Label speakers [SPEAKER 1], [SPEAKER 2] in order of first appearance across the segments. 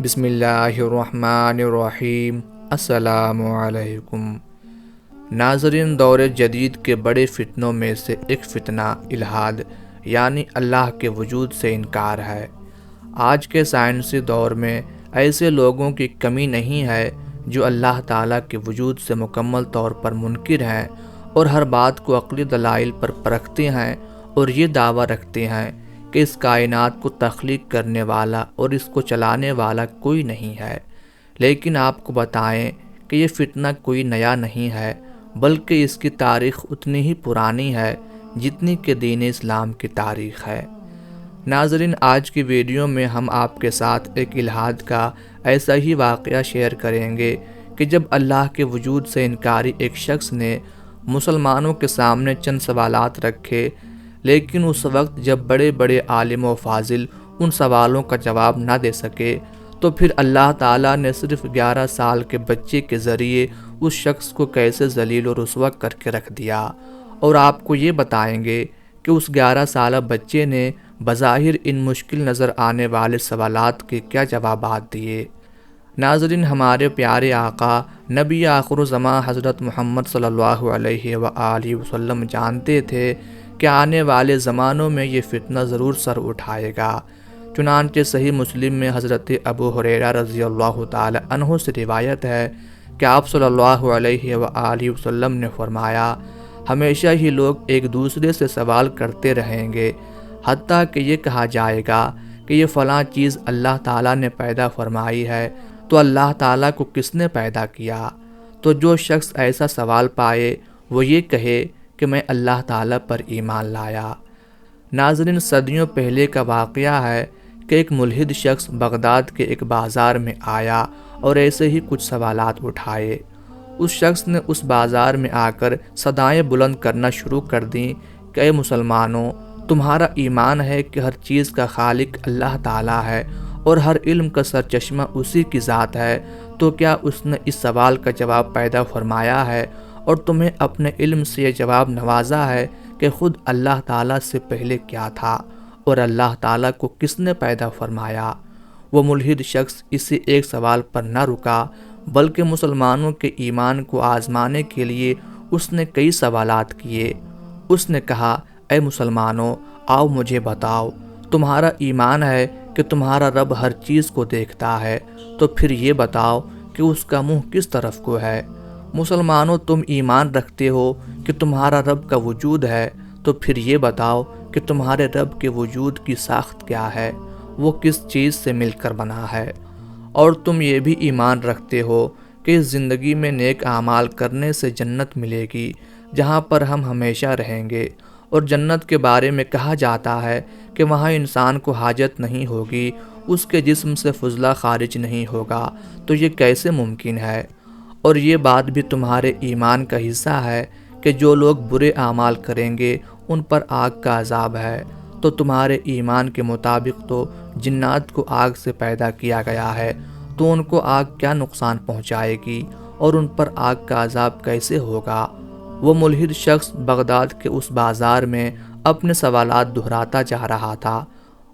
[SPEAKER 1] بسم اللہ الرحمن الرحیم۔ السلام علیکم ناظرین، دور جدید کے بڑے فتنوں میں سے ایک فتنہ الحاد یعنی اللہ کے وجود سے انکار ہے۔ آج کے سائنسی دور میں ایسے لوگوں کی کمی نہیں ہے جو اللہ تعالیٰ کے وجود سے مکمل طور پر منکر ہیں اور ہر بات کو عقلی دلائل پر پرکھتے ہیں اور یہ دعویٰ رکھتے ہیں کہ اس کائنات کو تخلیق کرنے والا اور اس کو چلانے والا کوئی نہیں ہے۔ لیکن آپ کو بتائیں کہ یہ فتنہ کوئی نیا نہیں ہے، بلکہ اس کی تاریخ اتنی ہی پرانی ہے جتنی کہ دین اسلام کی تاریخ ہے۔ ناظرین، آج کی ویڈیو میں ہم آپ کے ساتھ ایک الحاد کا ایسا ہی واقعہ شیئر کریں گے کہ جب اللہ کے وجود سے انکاری ایک شخص نے مسلمانوں کے سامنے چند سوالات رکھے، لیکن اس وقت جب بڑے بڑے عالم و فاضل ان سوالوں کا جواب نہ دے سکے تو پھر اللہ تعالیٰ نے صرف 11 سال کے بچے کے ذریعے اس شخص کو کیسے ذلیل و رسوا کر کے رکھ دیا، اور آپ کو یہ بتائیں گے کہ اس 11 سالہ بچے نے بظاہر ان مشکل نظر آنے والے سوالات کے کیا جوابات دیے۔ ناظرین، ہمارے پیارے آقا نبی آخر الزماں حضرت محمد صلی اللہ علیہ وآلہ وسلم جانتے تھے کہ آنے والے زمانوں میں یہ فتنہ ضرور سر اٹھائے گا۔ چنانچہ صحیح مسلم میں حضرت ابو ہریرہ رضی اللہ تعالی عنہ سے روایت ہے کہ آپ صلی اللہ علیہ وآلہ وسلم نے فرمایا، ہمیشہ ہی لوگ ایک دوسرے سے سوال کرتے رہیں گے، حتیٰ کہ یہ کہا جائے گا کہ یہ فلاں چیز اللہ تعالیٰ نے پیدا فرمائی ہے تو اللہ تعالیٰ کو کس نے پیدا کیا؟ تو جو شخص ایسا سوال پائے وہ یہ کہے کہ میں اللہ تعالیٰ پر ایمان لایا۔ ناظرین، صدیوں پہلے کا واقعہ ہے کہ ایک ملحد شخص بغداد کے ایک بازار میں آیا اور ایسے ہی کچھ سوالات اٹھائے۔ اس شخص نے اس بازار میں آ کر صدائیں بلند کرنا شروع کر دیں کہ اے مسلمانوں، تمہارا ایمان ہے کہ ہر چیز کا خالق اللہ تعالیٰ ہے اور ہر علم کا سرچشمہ اسی کی ذات ہے، تو کیا اس نے اس سوال کا جواب پیدا فرمایا ہے اور تمہیں اپنے علم سے یہ جواب نوازا ہے کہ خود اللہ تعالیٰ سے پہلے کیا تھا اور اللہ تعالیٰ کو کس نے پیدا فرمایا؟ وہ ملحد شخص اسی ایک سوال پر نہ رکا، بلکہ مسلمانوں کے ایمان کو آزمانے کے لیے اس نے کئی سوالات کیے۔ اس نے کہا، اے مسلمانوں، آؤ مجھے بتاؤ، تمہارا ایمان ہے کہ تمہارا رب ہر چیز کو دیکھتا ہے، تو پھر یہ بتاؤ کہ اس کا منہ کس طرف کو ہے؟ مسلمانوں، تم ایمان رکھتے ہو کہ تمہارا رب کا وجود ہے، تو پھر یہ بتاؤ کہ تمہارے رب کے وجود کی ساخت کیا ہے، وہ کس چیز سے مل کر بنا ہے؟ اور تم یہ بھی ایمان رکھتے ہو کہ اس زندگی میں نیک اعمال کرنے سے جنت ملے گی جہاں پر ہم ہمیشہ رہیں گے، اور جنت کے بارے میں کہا جاتا ہے کہ وہاں انسان کو حاجت نہیں ہوگی، اس کے جسم سے فضلہ خارج نہیں ہوگا، تو یہ کیسے ممکن ہے؟ اور یہ بات بھی تمہارے ایمان کا حصہ ہے کہ جو لوگ برے اعمال کریں گے ان پر آگ کا عذاب ہے، تو تمہارے ایمان کے مطابق تو جنات کو آگ سے پیدا کیا گیا ہے، تو ان کو آگ کیا نقصان پہنچائے گی اور ان پر آگ کا عذاب کیسے ہوگا؟ وہ ملحد شخص بغداد کے اس بازار میں اپنے سوالات دہراتا جا رہا تھا۔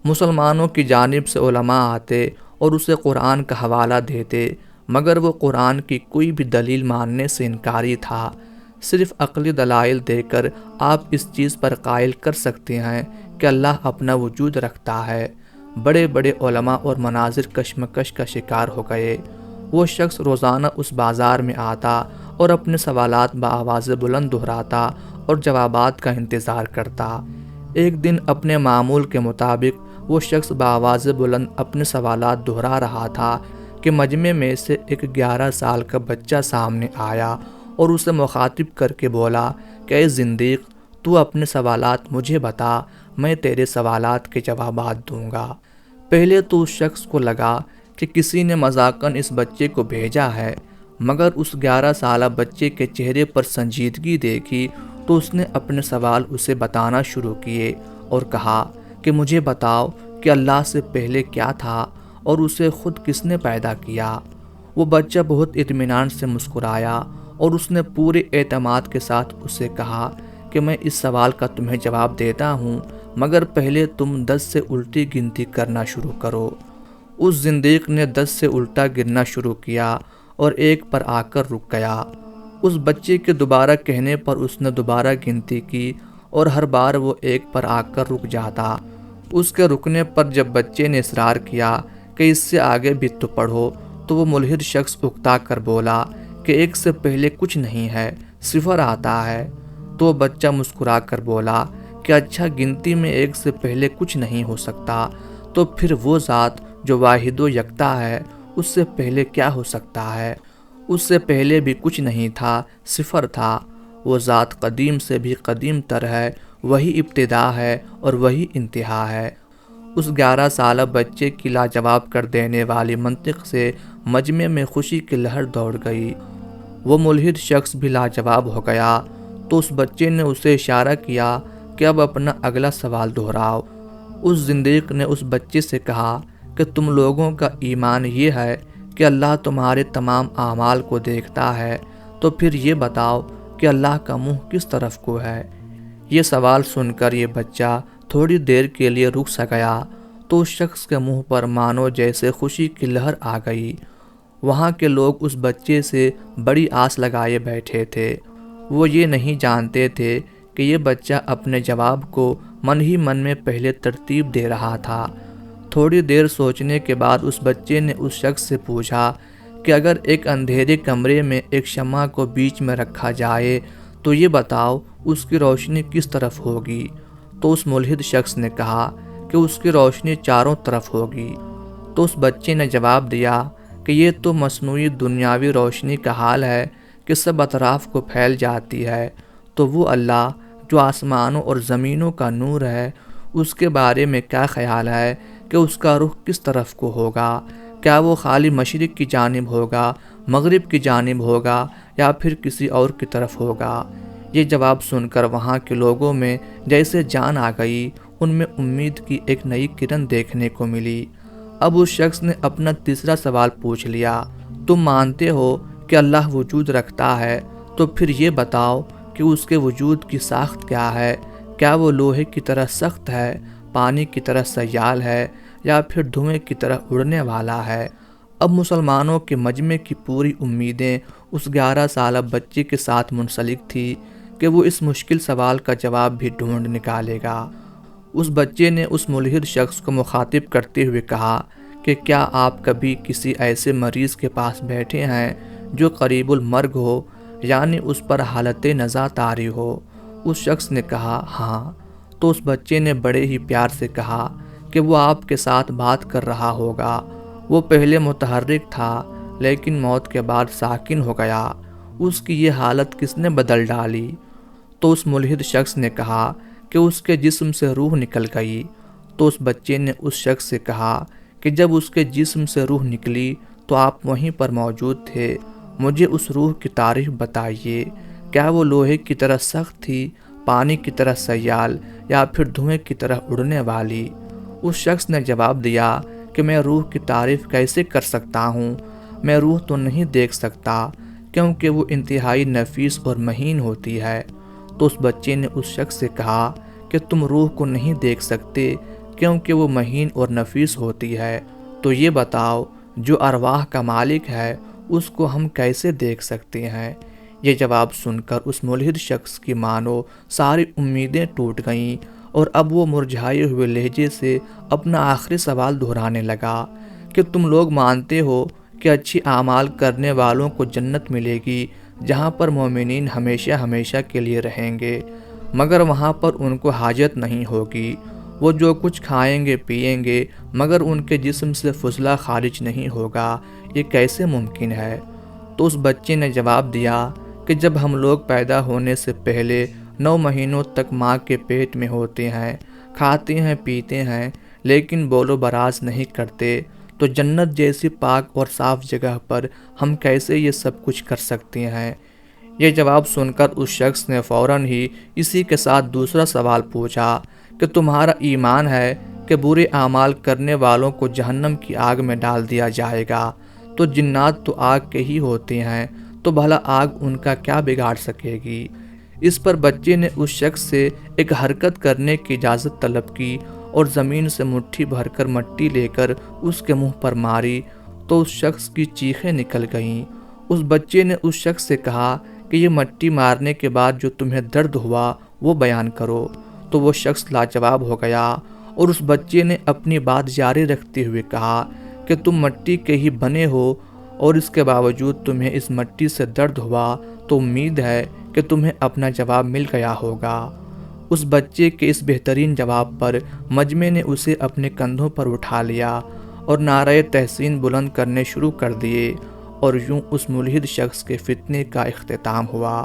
[SPEAKER 1] مسلمانوں کی جانب سے علماء آتے اور اسے قرآن کا حوالہ دیتے، مگر وہ قرآن کی کوئی بھی دلیل ماننے سے انکاری تھا۔ صرف عقلی دلائل دے کر آپ اس چیز پر قائل کر سکتے ہیں کہ اللہ اپنا وجود رکھتا ہے۔ بڑے بڑے علماء اور مناظر کشمکش کا شکار ہو گئے۔ وہ شخص روزانہ اس بازار میں آتا اور اپنے سوالات بآواز بلند دہراتا اور جوابات کا انتظار کرتا۔ ایک دن اپنے معمول کے مطابق وہ شخص بآواز بلند اپنے سوالات دہرا رہا تھا کہ مجمع میں سے ایک 11 سال کا بچہ سامنے آیا اور اسے مخاطب کر کے بولا کہ اے زندیق، تو اپنے سوالات مجھے بتا، میں تیرے سوالات کے جوابات دوں گا۔ پہلے تو اس شخص کو لگا کہ کسی نے مذاقاً اس بچے کو بھیجا ہے، مگر اس 11 سالہ بچے کے چہرے پر سنجیدگی دیکھی تو اس نے اپنے سوال اسے بتانا شروع کیے اور کہا کہ مجھے بتاؤ کہ اللہ سے پہلے کیا تھا اور اسے خود کس نے پیدا کیا؟ وہ بچہ بہت اطمینان سے مسکرایا اور اس نے پورے اعتماد کے ساتھ اسے کہا کہ میں اس سوال کا تمہیں جواب دیتا ہوں، مگر پہلے تم 10 سے الٹی گنتی کرنا شروع کرو۔ اس زندیق نے 10 سے الٹا گرنا شروع کیا اور ایک پر آ کر رک گیا۔ اس بچے کے دوبارہ کہنے پر اس نے دوبارہ گنتی کی اور ہر بار وہ ایک پر آ کر رک جاتا۔ اس کے رکنے پر جب بچے نے اصرار کیا کہ اس سے آگے بھی تو پڑھو، تو وہ ملحد شخص اکتا کر بولا کہ 1 سے پہلے کچھ نہیں ہے، 0 آتا ہے۔ تو بچہ مسکرا کر بولا کہ اچھا، گنتی میں 1 سے پہلے کچھ نہیں ہو سکتا، تو پھر وہ ذات جو واحد و یکتا ہے، اس سے پہلے کیا ہو سکتا ہے؟ اس سے پہلے بھی کچھ نہیں تھا، 0 تھا۔ وہ ذات قدیم سے بھی قدیم تر ہے، وہی ابتدا ہے اور وہی انتہا ہے۔ اس 11 سالہ بچے کی لاجواب کر دینے والی منطق سے مجمع میں خوشی کی لہر دوڑ گئی۔ وہ ملحد شخص بھی لاجواب ہو گیا، تو اس بچے نے اسے اشارہ کیا کہ اب اپنا اگلا سوال دہراؤ۔ اس زندیق نے اس بچے سے کہا کہ تم لوگوں کا ایمان یہ ہے کہ اللہ تمہارے تمام اعمال کو دیکھتا ہے، تو پھر یہ بتاؤ کہ اللہ کا منہ کس طرف کو ہے؟ یہ سوال سن کر یہ بچہ تھوڑی دیر کے لیے رک سا گیا، تو اس شخص کے منہ پر مانو جیسے خوشی کی لہر آ گئی۔ وہاں کے لوگ اس بچے سے بڑی آس لگائے بیٹھے تھے۔ وہ یہ نہیں جانتے تھے کہ یہ بچہ اپنے جواب کو من ہی من میں پہلے ترتیب دے رہا تھا۔ تھوڑی دیر سوچنے کے بعد اس بچے نے اس شخص سے پوچھا کہ اگر ایک اندھیرے کمرے میں ایک شمع کو بیچ میں رکھا جائے تو یہ بتاؤ اس کی روشنی کس طرف ہوگی؟ تو اس ملحد شخص نے کہا کہ اس کی روشنی چاروں طرف ہوگی۔ تو اس بچے نے جواب دیا کہ یہ تو مصنوعی دنیاوی روشنی کا حال ہے کہ سب اطراف کو پھیل جاتی ہے، تو وہ اللہ جو آسمانوں اور زمینوں کا نور ہے، اس کے بارے میں کیا خیال ہے کہ اس کا رخ کس طرف کو ہوگا؟ کیا وہ خالی مشرق کی جانب ہوگا، مغرب کی جانب ہوگا، یا پھر کسی اور کی طرف ہوگا؟ یہ جواب سن کر وہاں کے لوگوں میں جیسے جان آ گئی، ان میں امید کی ایک نئی کرن دیکھنے کو ملی۔ اب اس شخص نے اپنا تیسرا سوال پوچھ لیا، تم مانتے ہو کہ اللہ وجود رکھتا ہے، تو پھر یہ بتاؤ کہ اس کے وجود کی ساخت کیا ہے؟ کیا وہ لوہے کی طرح سخت ہے، پانی کی طرح سیال ہے، یا پھر دھوئیں کی طرح اڑنے والا ہے؟ اب مسلمانوں کے مجمع کی پوری امیدیں اس 11 سالہ بچے کے ساتھ منسلک تھی کہ وہ اس مشکل سوال کا جواب بھی ڈھونڈ نکالے گا۔ اس بچے نے اس ملحد شخص کو مخاطب کرتے ہوئے کہا کہ کیا آپ کبھی کسی ایسے مریض کے پاس بیٹھے ہیں جو قریب المرگ ہو، یعنی اس پر حالت نزا طاری ہو؟ اس شخص نے کہا ہاں۔ تو اس بچے نے بڑے ہی پیار سے کہا کہ وہ آپ کے ساتھ بات کر رہا ہوگا۔ وہ پہلے متحرک تھا لیکن موت کے بعد ساکن ہو گیا، اس کی یہ حالت کس نے بدل ڈالی؟ تو اس ملحد شخص نے کہا کہ اس کے جسم سے روح نکل گئی۔ تو اس بچے نے اس شخص سے کہا کہ جب اس کے جسم سے روح نکلی تو آپ وہیں پر موجود تھے، مجھے اس روح کی تعریف بتائیے، کیا وہ لوہے کی طرح سخت تھی، پانی کی طرح سیال، یا پھر دھوئیں کی طرح اڑنے والی؟ اس شخص نے جواب دیا کہ میں روح کی تعریف کیسے کر سکتا ہوں؟ میں روح تو نہیں دیکھ سکتا کیونکہ وہ انتہائی نفیس اور مہین ہوتی ہے۔ تو اس بچے نے اس شخص سے کہا کہ تم روح کو نہیں دیکھ سکتے کیونکہ وہ مہین اور نفیس ہوتی ہے، تو یہ بتاؤ جو ارواح کا مالک ہے اس کو ہم کیسے دیکھ سکتے ہیں؟ یہ جواب سن کر اس ملحد شخص کی مانو ساری امیدیں ٹوٹ گئیں، اور اب وہ مرجھائے ہوئے لہجے سے اپنا آخری سوال دہرانے لگا کہ تم لوگ مانتے ہو کہ اچھی اعمال کرنے والوں کو جنت ملے گی جہاں پر مومنین ہمیشہ ہمیشہ کے لیے رہیں گے، مگر وہاں پر ان کو حاجت نہیں ہوگی، وہ جو کچھ کھائیں گے پئیں گے مگر ان کے جسم سے فضلہ خارج نہیں ہوگا، یہ کیسے ممکن ہے؟ تو اس بچے نے جواب دیا کہ جب ہم لوگ پیدا ہونے سے پہلے 9 مہینوں تک ماں کے پیٹ میں ہوتے ہیں، کھاتے ہیں پیتے ہیں لیکن بول و براز نہیں کرتے، تو جنت جیسی پاک اور صاف جگہ پر ہم کیسے یہ سب کچھ کر سکتے ہیں؟ یہ جواب سن کر اس شخص نے فوراً ہی اسی کے ساتھ دوسرا سوال پوچھا کہ تمہارا ایمان ہے کہ برے اعمال کرنے والوں کو جہنم کی آگ میں ڈال دیا جائے گا؟ تو جنات تو آگ کے ہی ہوتے ہیں، تو بھلا آگ ان کا کیا بگاڑ سکے گی؟ اس پر بچے نے اس شخص سے ایک حرکت کرنے کی اجازت طلب کی اور زمین سے مٹھی بھر کر مٹی لے کر اس کے منہ پر ماری تو اس شخص کی چیخیں نکل گئیں۔ اس بچے نے اس شخص سے کہا کہ یہ مٹی مارنے کے بعد جو تمہیں درد ہوا وہ بیان کرو، تو وہ شخص لاجواب ہو گیا اور اس بچے نے اپنی بات جاری رکھتے ہوئے کہا کہ تم مٹی کے ہی بنے ہو اور اس کے باوجود تمہیں اس مٹی سے درد ہوا، تو امید ہے کہ تمہیں اپنا جواب مل گیا ہوگا۔ اس بچے کے اس بہترین جواب پر مجمع نے اسے اپنے کندھوں پر اٹھا لیا اور نعرہ تحسین بلند کرنے شروع کر دیے، اور یوں اس ملحد شخص کے فتنے کا اختتام ہوا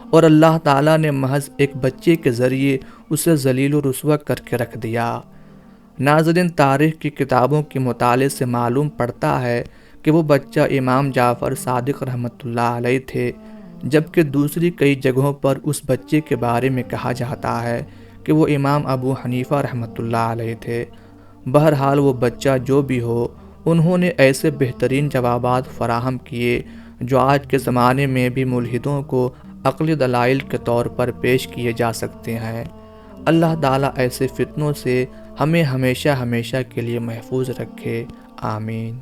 [SPEAKER 1] اور اللہ تعالیٰ نے محض ایک بچے کے ذریعے اسے ذلیل و رسوا کر کے رکھ دیا۔ ناظرین، تاریخ کی کتابوں کے مطالعے سے معلوم پڑتا ہے کہ وہ بچہ امام جعفر صادق رحمۃ اللہ علیہ تھے، جبکہ دوسری کئی جگہوں پر اس بچے کے بارے میں کہا جاتا ہے کہ وہ امام ابو حنیفہ رحمۃ اللہ علیہ تھے۔ بہرحال وہ بچہ جو بھی ہو، انہوں نے ایسے بہترین جوابات فراہم کیے جو آج کے زمانے میں بھی ملحدوں کو عقلی دلائل کے طور پر پیش کیے جا سکتے ہیں۔ اللہ تعالیٰ ایسے فتنوں سے ہمیں ہمیشہ کے لیے محفوظ رکھے، آمین۔